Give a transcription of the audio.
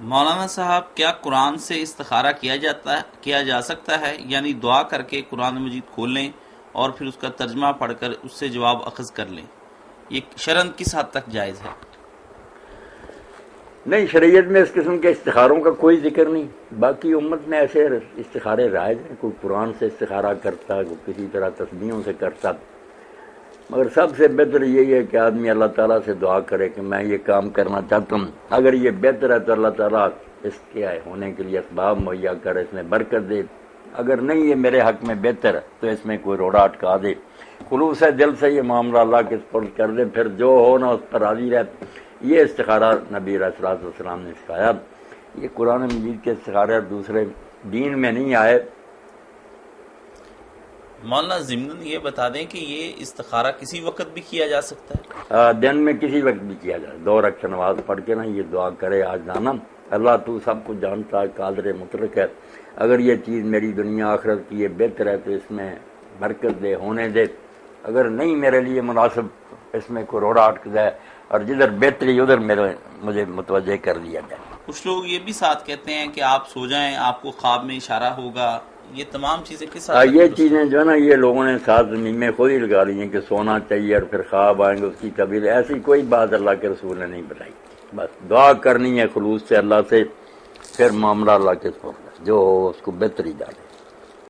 مولانا صاحب، کیا قرآن سے استخارہ کیا جا سکتا ہے؟ یعنی دعا کر کے قرآن مجید کھول لیں اور پھر اس کا ترجمہ پڑھ کر اس سے جواب اخذ کر لیں، یہ شرعاً کس حد تک جائز ہے؟ نہیں، شریعت میں اس قسم کے استخاروں کا کوئی ذکر نہیں۔ باقی امت میں ایسے استخارے رائج ہیں، کوئی قرآن سے استخارہ کرتا، کوئی کسی طرح تسبیحوں سے کرتا، مگر سب سے بہتر یہی ہے کہ آدمی اللہ تعالیٰ سے دعا کرے کہ میں یہ کام کرنا چاہتا ہوں، اگر یہ بہتر ہے تو اللہ تعالیٰ اس کے ہونے کے لیے اسباب مہیا کرے، اس میں برکت دے، اگر نہیں یہ میرے حق میں بہتر ہے تو اس میں کوئی روڑا اٹکا دے، خلوص دل سے یہ معاملہ اللہ کے سپرد کر دے، پھر جو ہو نا اس پر راضی رہے۔ یہ استخارہ نبی علیہ الصلوۃ والسلام نے سکھایا۔ یہ قرآن مجید کے استخارے دوسرے دین میں نہیں آئے۔ مولانا ضمن یہ بتا دیں کہ یہ استخارہ کسی وقت بھی کیا جا سکتا ہے؟ دن میں کسی وقت بھی کیا جائے، 2 رکعت نماز پڑھ کے نا یہ دعا کرے، آج جانا اللہ تو سب کچھ جانتا ہے، قادر مطلق ہے، اگر یہ چیز میری دنیا آخرت کی یہ بہتر ہے تو اس میں برکت دے، ہونے دے، اگر نہیں میرے لیے مناسب اس میں کوئی روڑا اٹک جائے، اور جدھر بہتری ادھر مجھے متوجہ کر دیا جائے۔ کچھ لوگ یہ بھی ساتھ کہتے ہیں کہ آپ سو جائیں، آپ کو خواب میں اشارہ ہوگا، یہ تمام چیزیں کس حد تک یہ درست چیزیں ہیں؟ جو ہے نا یہ لوگوں نے ساتھ زمین میں خود ہی لگا لی ہیں کہ سونا چاہیے اور پھر خواب آئیں گے اس کی تعبیر، ایسی کوئی بات اللہ کے رسول نے نہیں بتائی۔ بس دعا کرنی ہے خلوص سے اللہ سے، پھر معاملہ اللہ کے سپرد ہے، جو ہو اس کو بہتری ڈالے۔